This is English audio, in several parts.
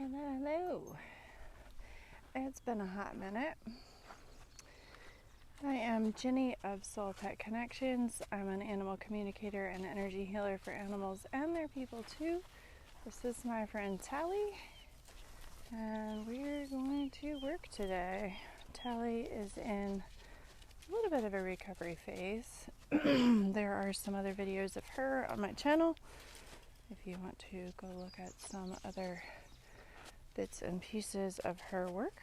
Hello. It's been a hot minute. I am Jenny of Soul Pet Connections. I'm an animal communicator and energy healer for animals and their people too. This is my friend Tali, and we're going to work today. Tali is in a little bit of a recovery phase. There are some other videos of her on my channel if you want to go look at some other bits and pieces of her work.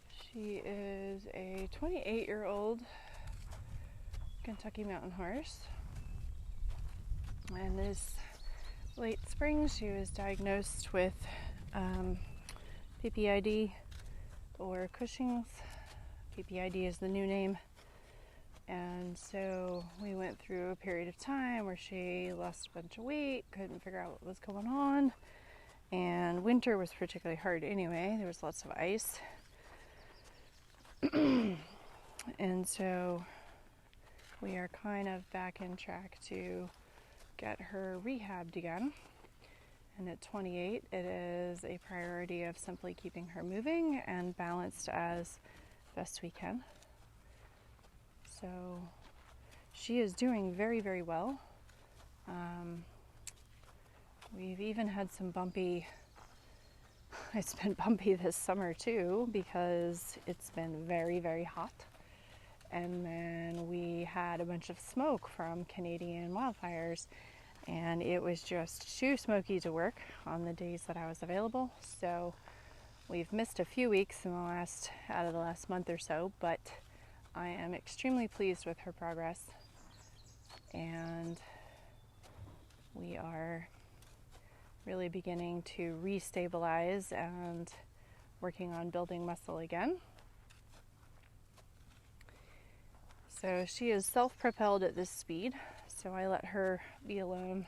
She is a 28-year-old Kentucky mountain horse, and this late spring she was diagnosed with PPID or Cushing's. PPID is the new name, and so we went through a period of time where she lost a bunch of weight, couldn't figure out what was going on, and winter was particularly hard anyway. There was lots of ice. And so we are kind of back in track to get her rehabbed again. And at 28, it is a priority of simply keeping her moving and balanced as best we can. So she is doing very, very well. We've even had some it's been bumpy this summer too, because it's been very, very hot. And then we had a bunch of smoke from Canadian wildfires, and it was just too smoky to work on the days that I was available. So we've missed a few weeks out of the last month or so, but I am extremely pleased with her progress, and we are really beginning to restabilize and working on building muscle again. So she is self-propelled at this speed, so I let her be alone,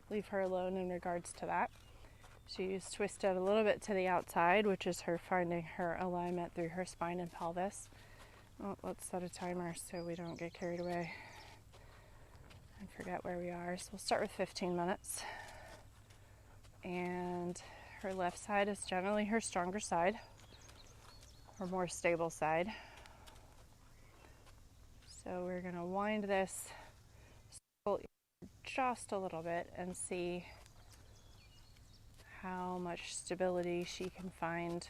leave her alone in regards to that. She's twisted a little bit to the outside, which is her finding her alignment through her spine and pelvis. Oh, let's set a timer so we don't get carried away and forget where we are. So we'll start with 15 minutes. And her left side is generally her stronger side, her more stable side. So we're going to wind this just a little bit and see how much stability she can find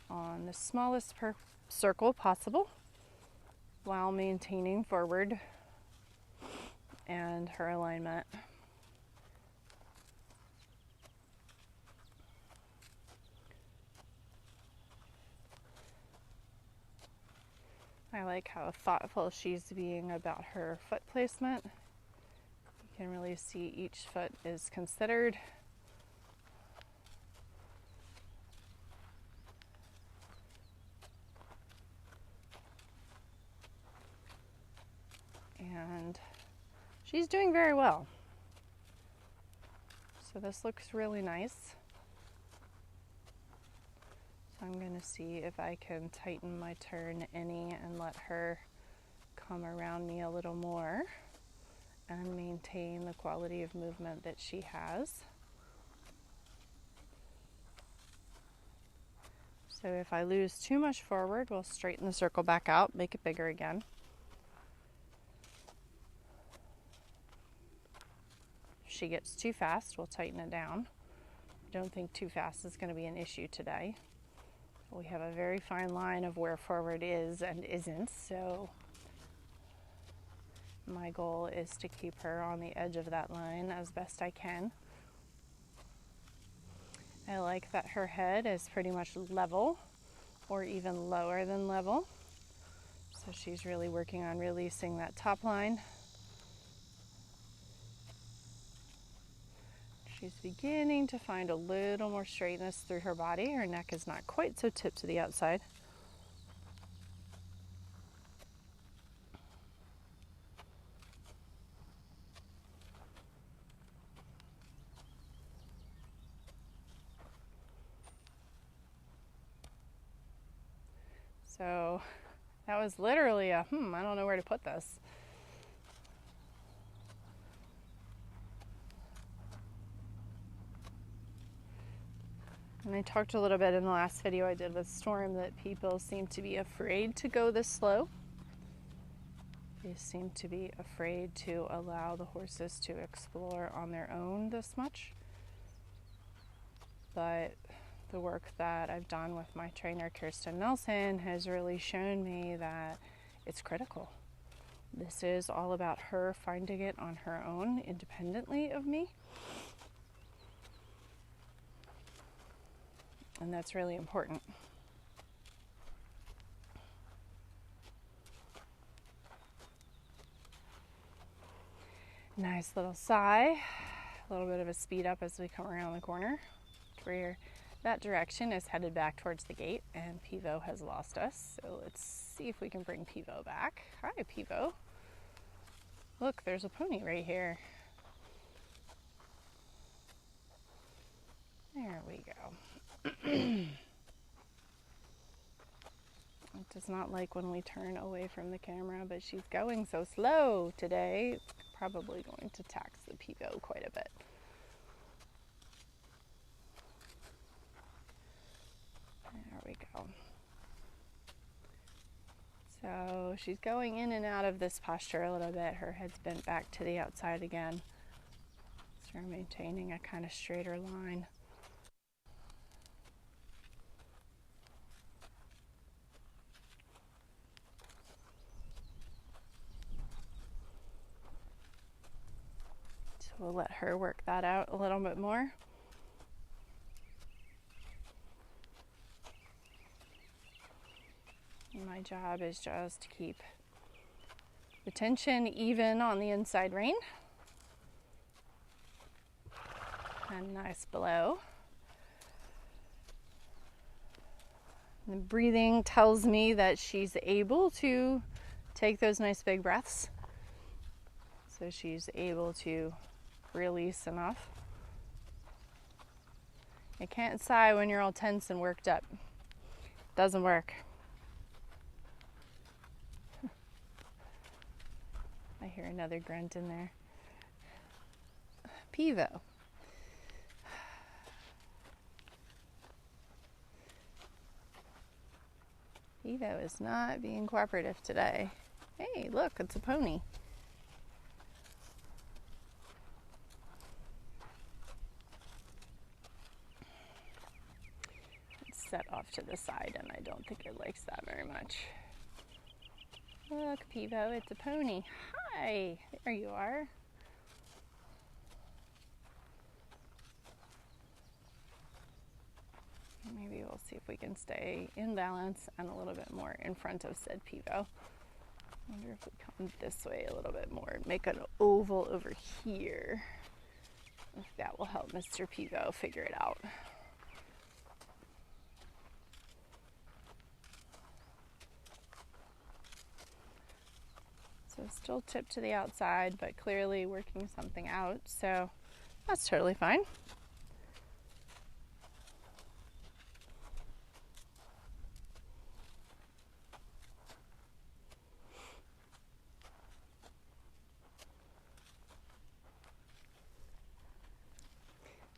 on the smallest circle possible while maintaining forward and her alignment. I like how thoughtful she's being about her foot placement. You can really see each foot is considered. And she's doing very well. So this looks really nice. So I'm going to see if I can tighten my turn any and let her come around me a little more and maintain the quality of movement that she has. So if I lose too much forward, we'll straighten the circle back out, make it bigger again. If she gets too fast, we'll tighten it down. I don't think too fast is going to be an issue today. We have a very fine line of where forward is and isn't, so my goal is to keep her on the edge of that line as best I can. I like that her head is pretty much level or even lower than level. So she's really working on releasing that top line. She's beginning to find a little more straightness through her body. Her neck is not quite so tipped to the outside. So that was literally I don't know where to put this. And I talked a little bit in the last video I did with Storm that people seem to be afraid to go this slow. They seem to be afraid to allow the horses to explore on their own this much. But the work that I've done with my trainer, Kirsten Nelson, has really shown me that it's critical. This is all about her finding it on her own, independently of me. And that's really important. Nice little sigh. A little bit of a speed up as we come around the corner. Where that direction is headed back towards the gate, and Pivo has lost us. So let's see if we can bring Pivo back. Hi, Pivo. Look, there's a pony right here. There we go. It does not like when we turn away from the camera, but she's going so slow today. It's probably going to tax the Pivo quite a bit. There we go. So she's going in and out of this posture a little bit. Her head's bent back to the outside again. So we're maintaining a kind of straighter line. So we'll let her work that out a little bit more. My job is just to keep the tension even on the inside rein. And nice blow. The breathing tells me that she's able to take those nice big breaths. So she's able to release enough. You can't sigh when you're all tense and worked up. Doesn't work. I hear another grunt in there. Pivo. Pivo is not being cooperative today. Hey, look, it's a pony. It's set off to the side, and I don't think it likes that very much. Look, Pivo, it's a pony. Hi, there you are. Maybe we'll see if we can stay in balance and a little bit more in front of said Pivo. I wonder if we come this way a little bit more and make an oval over here. If that will help Mr. Pivo figure it out. So still tipped to the outside, but clearly working something out. So that's totally fine.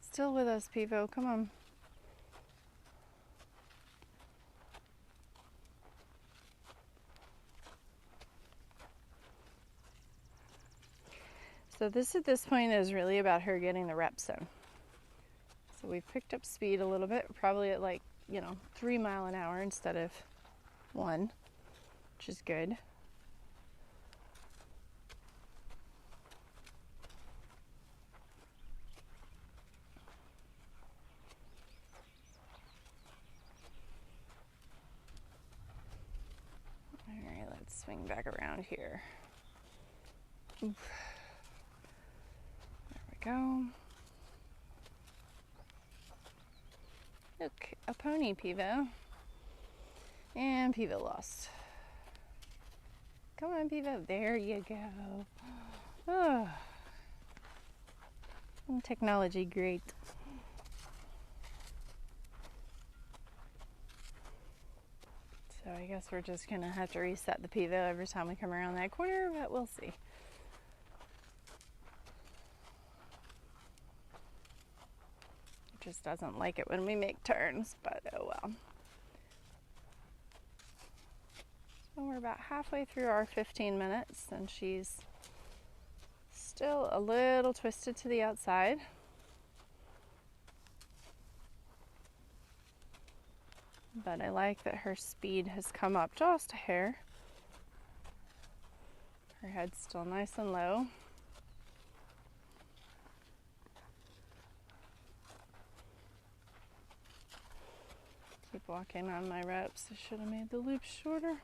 Still with us, Pivo. Come on. So this at this point is really about her getting the reps in. So we've picked up speed a little bit, probably at 3 miles an hour instead of 1, which is good. All right, let's swing back around here. Oof. Go. Look, a pony, Pivo. And Pivo lost. Come on, Pivo. There you go. Oh. Technology, great. So I guess we're just going to have to reset the Pivo every time we come around that corner, but we'll see. just doesn't like it when we make turns, but oh well. So we're about halfway through our 15 minutes, and she's still a little twisted to the outside. But I like that her speed has come up just a hair. Her head's still nice and low. Keep walking on my reps. I should have made the loops shorter.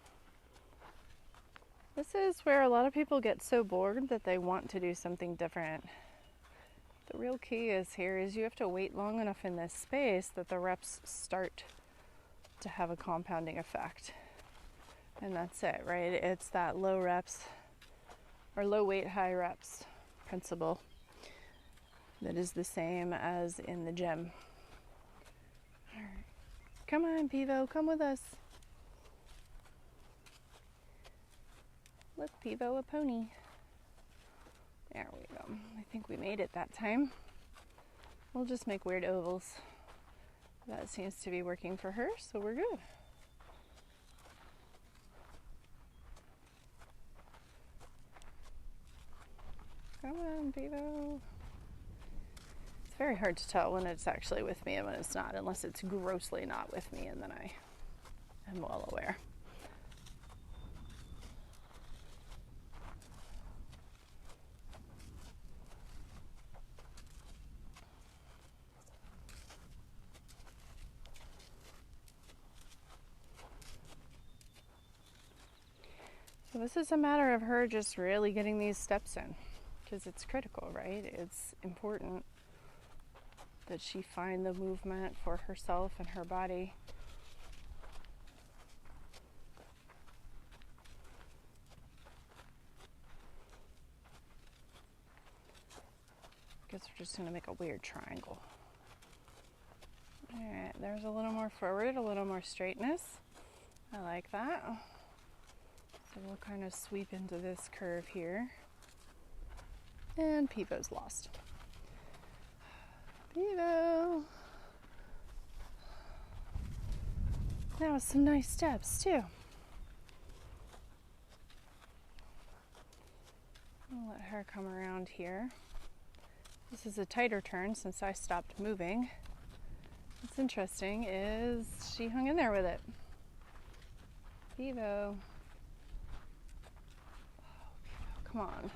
This is where a lot of people get so bored that they want to do something different. The real key is you have to wait long enough in this space that the reps start to have a compounding effect. And that's it, right? It's that low reps or low weight, high reps principle that is the same as in the gym. All right. Come on, Pivo, come with us. Look, Pivo, a pony. There we go. I think we made it that time. We'll just make weird ovals. That seems to be working for her, so we're good. Come on, Pivo. It's very hard to tell when it's actually with me and when it's not, unless it's grossly not with me, and then I am well aware. So this is a matter of her just really getting these steps in, because it's critical, right? It's important that she find the movement for herself and her body. I guess we're just going to make a weird triangle. All right, there's a little more forward, a little more straightness. I like that. So we'll kind of sweep into this curve here. And Pivo's lost. Pivo! That was some nice steps too. I'll let her come around here. This is a tighter turn since I stopped moving. What's interesting is she hung in there with it. Pivo. Oh, Pivo, come on.